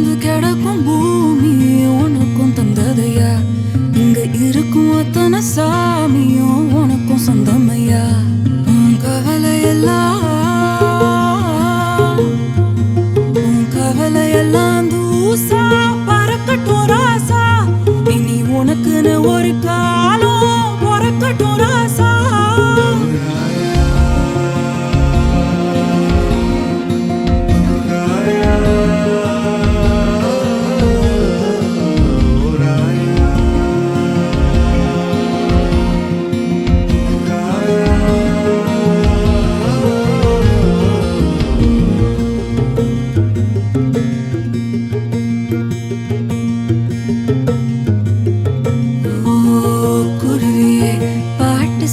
விழுந்து கிடக்கும் பூமி உனக்கும் தந்ததையா, இங்க இருக்கும் அத்தனை சாமியும் உனக்கும் சொந்தமையா. உன் கவலையெல்லாம் தூசா பறக்கட்டும் ராசா, இனி உனக்குன்னு ஒரு காலம் பொறக்கட்டும் ராசா.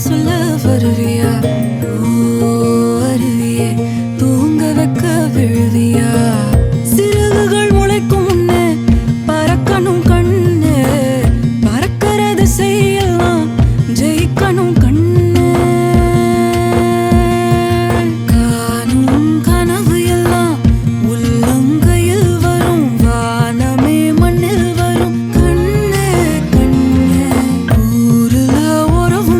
சொல்ல வருவியா, அருவியே தூங்க வைக்க விழுவியா. சிறகுகள் முளைக்கும் முன்னே பறக்கணும் கண்ணு, பறக்கிறது செய்யலாம் ஜெயிக்கணும் கண்ணு. காணும் கனவு எல்லாம் உள்ளங்கையில் வரும், வானமே மண்ணில் வரும் கண்ணு கண்ணு. ஊருல உறவும்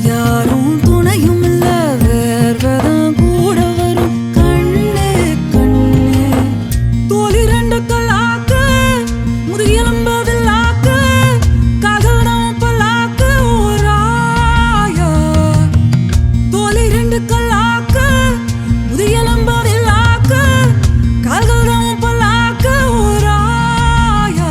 யாரும் துணையும் இல்ல, வேர்வதான் கூட வரும் கண்ணு கண்ணு. தோழி ரெண்டு கல்லாக்கு முதுகெலும்பதில்லாக்கு, கால்கள்தான் பல்லாக்கு ஓராயா. தோழி ரெண்டு கல்லாக்கு முதுகெலும்பதில்லாக்கு, கால்கள்தான் பல்லாக்கு ஓராயா.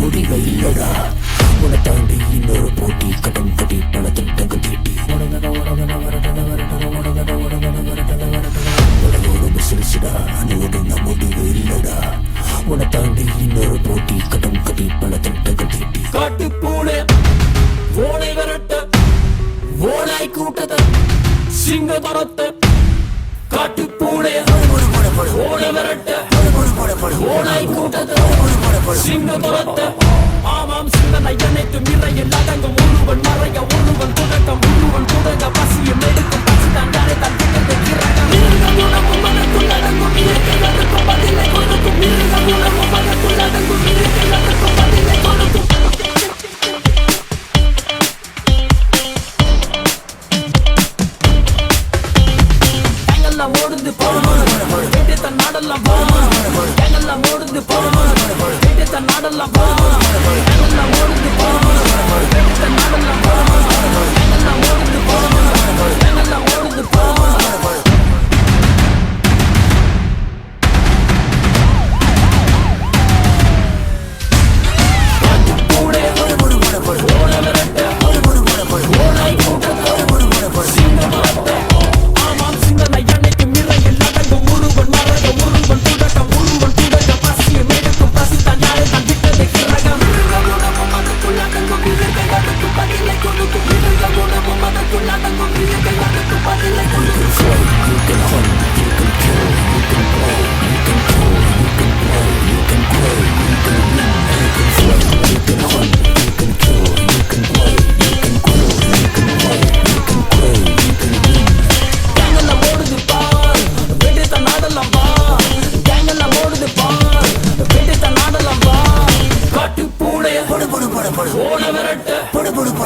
முடிவை இல்லடா, உன தாண்டி இன்னொரு போட்டி கட்டம் கட்டி பல திட்டங்கள் தீட்டி சிரிச்சுடா. அனோடு நம் முடிவு இல்லடா, உன தாண்டி இன்னொரு போட்டி கட்டம் கட்டி பல திட்டங்கள் தீட்டி. காட்டு பூனை ஓனை விரட்ட ஓனாய் கூட்டத்தை சிங்க தரத்தை, காட்டு பூனை ஓனை விரட்ட ஓனாய் கூட்டத்தை சிங்க தரத்தை. ஆமாம் சிந்தனை அனைத்து நிறையில் அடங்கும், ஒருவன் மறைய ஒருவன் தொடக்கம், ஒருவன் தொடங்க பசியும் எடுக்கும் பசிதான் யாரை தான் திட்டத்தை இறக்கம். மிருக குணமும் மனக்குள் அடங்கும், இயற்கை அடக்கும் பதிலை கொடுக்கும். மிருக குணமும் மனக்குள் அடங்கும், இயற்கை அடக்கும் பதிலை கொடுக்கும். எங்கெல்லாம் ஓடுந்து போகணும் கேட்டு தன் நாடெல்லாம் போகணும், எங்கெல்லாம் ஓடுந்து போகணும் கேட்டு தன் நாடெல்லாம் போகணும், எங்கெல்லாம் ஓடுந்து போகணும் கேட்டு தன் நாடெல்லாம் போகணும், எங்கெல்லாம் ஓடுந்து போகணும் எங்கெல்லாம் ஓடுந்து போகணும்.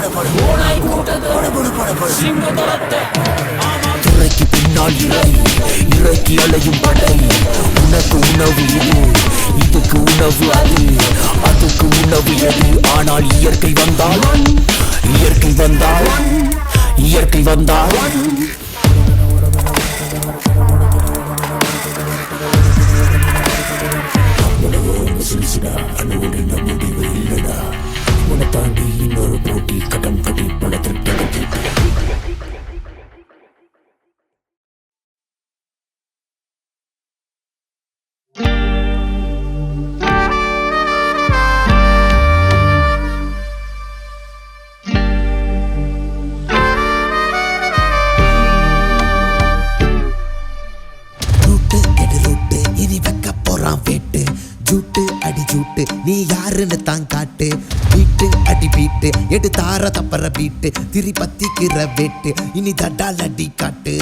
ஓனாய் கூட்டத்தை சிங்கத்தரத்தை துறைக்கு பின்னால் இறைக்கு அலையும் படை உனக்கு உணவு இது இதுக்கு உணவு அது அதுக்கு உணவு எது ஆனால் இயற்கை வந்தால் சிலிசிடா அணுவோடு இந்த முடிவு இல்லடா உன்னை தாண்டி இன்னொரு போட்டி கட்டம் கட்டி பல திட்டத்தை நீ யாருன்னு தான் காட்டு பீட்டு அடி பீட்டு எடு தார தப்பற பீட்டு திரி பத்திக்கிற வேட்டு இனி தட்டால் அடி காட்டு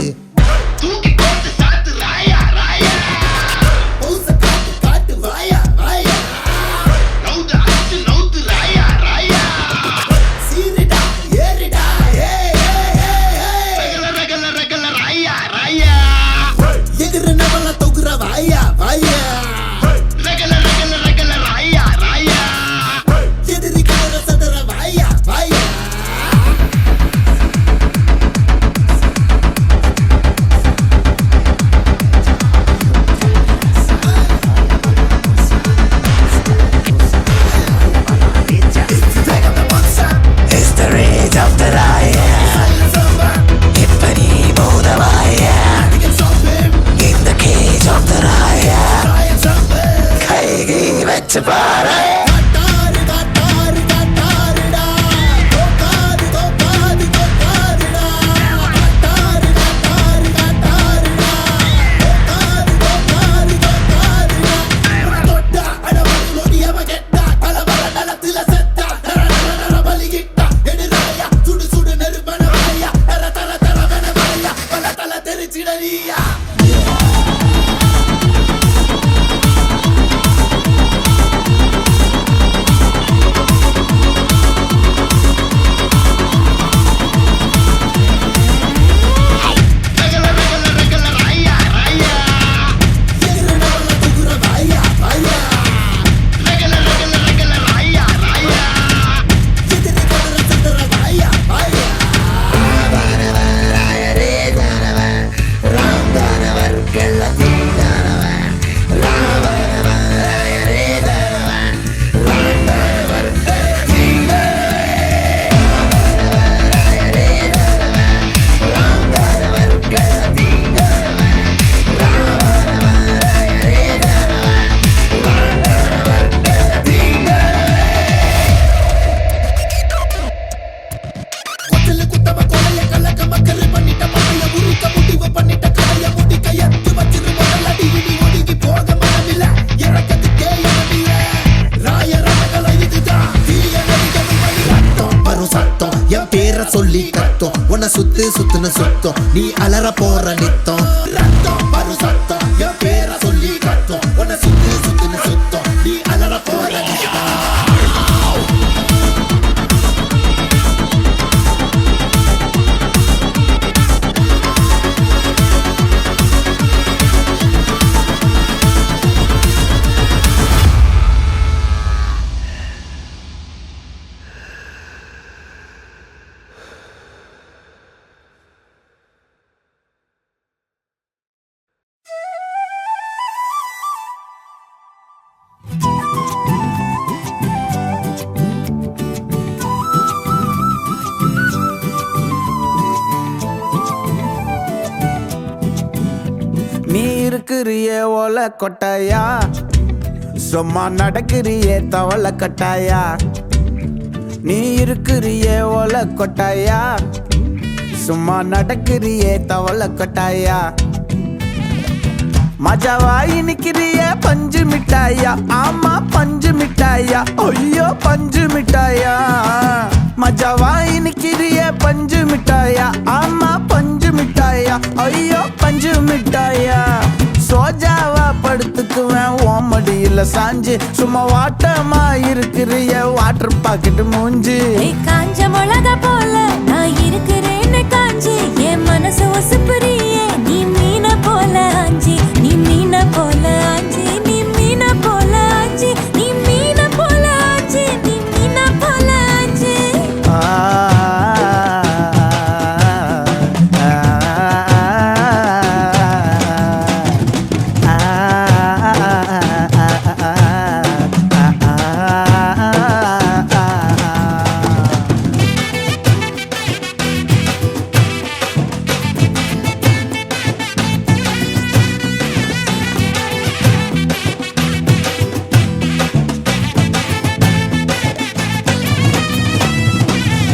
சொல்லி கத்தோம் உன்னை சுத்துன சுத்தம் நீ அலற போற நித்தம் ரத்தம் வரும் சத்தம் என் பேர சொல்லி கத்தோம் உன்னை சுத்துன சுத்தம் நீ அலற போற நித்தம் இருக்கிறியே ஓல கொட்டாயா சும்மா நடக்கிறியே தவள கட்டாயா நீ இருக்கிறியே ஓல கொட்டாயா சும்மா நடக்கிறியே தவள கொட்டாயா மஜாவாய் நிக்கிறிய பஞ்சு மிட்டாயா ஆமா பஞ்சு மிட்டாயா ஐயோ பஞ்சு மிட்டாயா மஜாவாய் நிக்கிறிய பஞ்சு மிட்டாயா ஆமா பஞ்சு மிட்டாயா ஐயோ பஞ்சு மிட்டாயா சோஜாவா படுத்துக்குவேன் ஓமடியில சாஞ்சு சும்மா வாட்டமா இருக்கிறிய வாட்டர் பாக்கெட் மூஞ்சி காஞ்ச மிளகா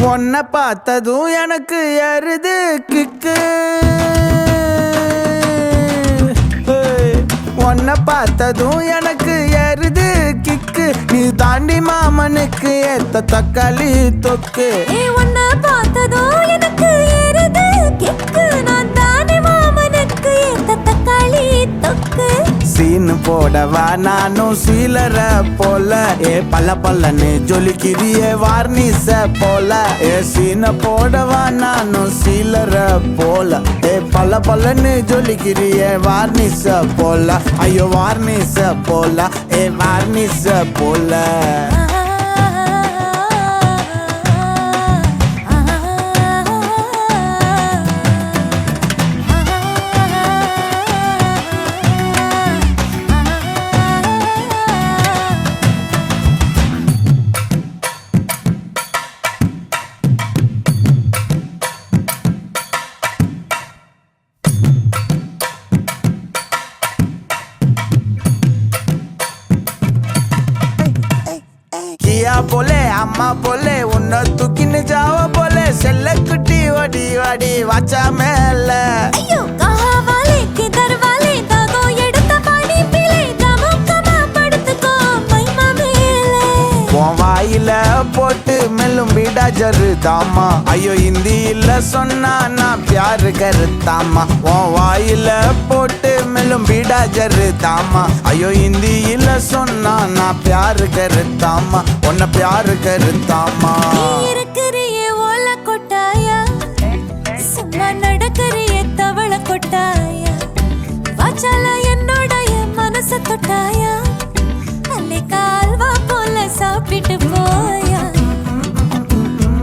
உன்னை பார்த்ததும் எனக்கு ஏறுது கிக்கு உன்னை பார்த்ததும் எனக்கு ஏறுது கிக்கு நீ தாண்டி மாமனுக்கு ஏத்த தக்காளி தொக்கு உன்னை பார்த்ததும் எனக்கு ஏறுது கிக்கு நான் தாண்டி மாமனுக்கு ஏத்த தக்காளி தொக்கு சீனு போடவா நானும் சீலர போல பல்ல பல்லன்னு ஜொலிக்கிறியே வார்னிச போல சீன போடவா நானும் சீலர போல பல்ல பல்லன்னு ஜொலிக்கிறியே வார்னிச போல ஐயோ வார்னிச போல வார்னிச போல கியா போலே அம்மா போலே உன்னை தூக்கின்னு ஜாவ போலே செல்ல குட்டி ஓடி வாடி வாச்சா மேல ஐயோ கஹாவாலே கிதர்வாலே தாகோ எடுத்த பாடி பிலே கமுக்கமா படுத்துக்கோ மைமா மேலே உன் வாயில போட்டு மெல்லும் பீடா ஜருதாமா ஐயோ ஹிந்தியில சொன்னா நான் பியாரு கருத்தாமா உன் வாயில போட்டு மெல்லும் பீடா ஜருதாமா ஐயோ ஹிந்தியில சொன்னா நான் பியாரு கருத்தாமா உன்னை பியாரு கருத்தாமா இருக்கிறியே ஓல கொட்டாயா சும்மா நடக்கிறியே தவள கொட்டாயா வாச்சால என்னோடைய மனச தொட்டாயா அல்லே கால்வா போல சாப்பிட்டு போயா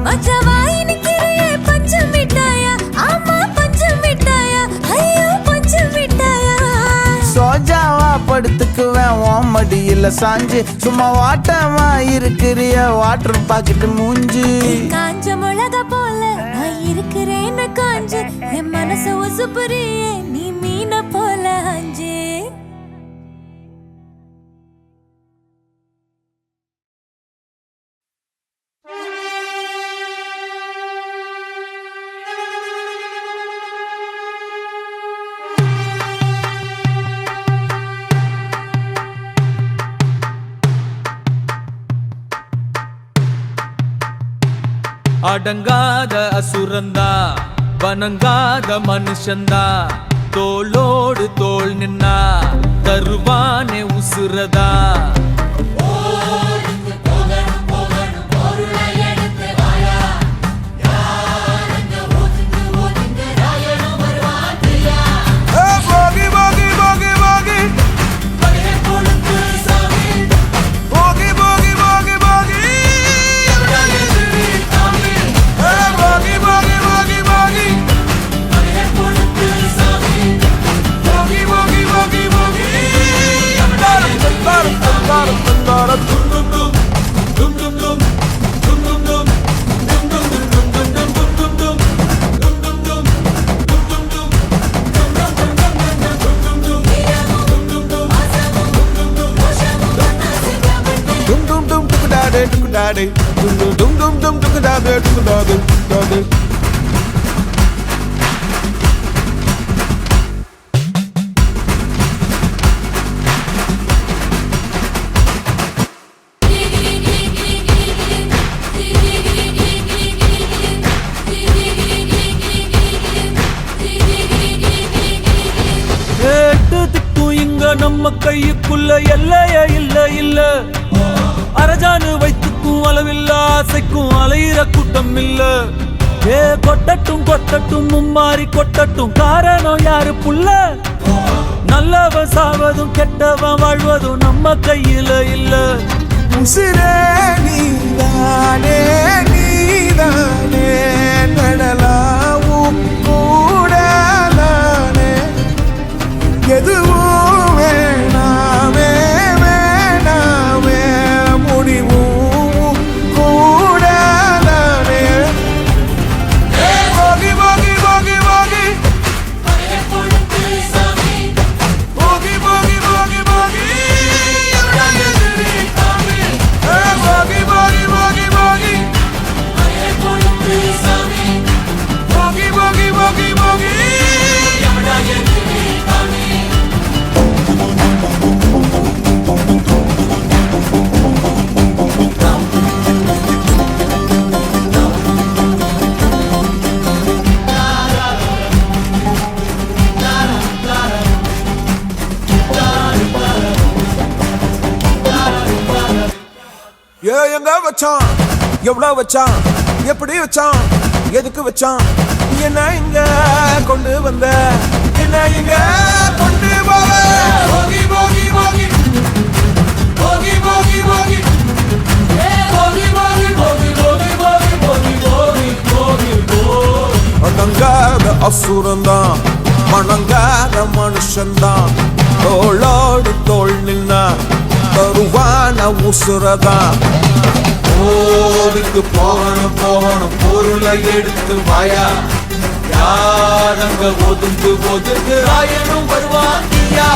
மச்சவா இனிக்கிறியே பஞ்சு மிட்டாயா ஆமா பஞ்சு மிட்டாயா ஐயோ பஞ்சு மிட்டாயா சோஜாவா படுத்துக்குவேன் உன் மடியில சாஞ்சு சும்மா வாட்டமா இருக்கிறிய வாட்டர் பாக்கெட்டு மூஞ்சி காஞ்ச மிளகா போல நான் இருக்கிறேன்னு காஞ்சு என் மனச உசுப்புறியே நீ மீன போல அஞ்சு அடங்காத அசுரந்தா வணங்காத மனுஷந்தா தோளோடு தோள் நின்னா தருவானே உசுரதா நம்ம கையுக்குள்ள எல்லைய இல்ல இல்ல அரஜானு வைத்துக்கும் அளவில்ல ஆசைக்கும் அலையிற கூட்டம் இல்ல கொட்டட்டும் கொட்டட்டும் மும்மாறி கொட்டட்டும் காரணம் யாரு புள்ள நல்லவன் சாவதும் கெட்டவன் வாழ்வதும் நம்ம கையில இல்ல உசிரே நீதானே நீதானே நடலாவும் கூட நானே எதுவும் வேணாமே வேணாமே முடிவும் கூட நானே போகி போகி போகி போகி போகி போகி போகி போகி போகி போகி போகி போகி போகி போகி போகி போகி எவடா ஏத்துவே காமி எங்க வச்சான் எவ்வளவு வச்சான் எப்படி வச்சான் எதுக்கு வச்சான் என்ன இங்க கொண்டு வந்த என்ன இங்க கொண்டு போவ போகி போகி போகி போகி போகி போகி போகி போகி போகி போகி போகி போகி போகி போகி போகி அடங்காத அசுரந்தான் மணங்காத மனுஷன்தான் தோளோடு தோள் நின்ன தருவான உசுரதான் போருக்கு போகணும் போகணும் பொருளை எடுத்து வாயா யார் அங்க ஒதுங்கு ஒதுங்கு ஆயனும் வருவான் நீயா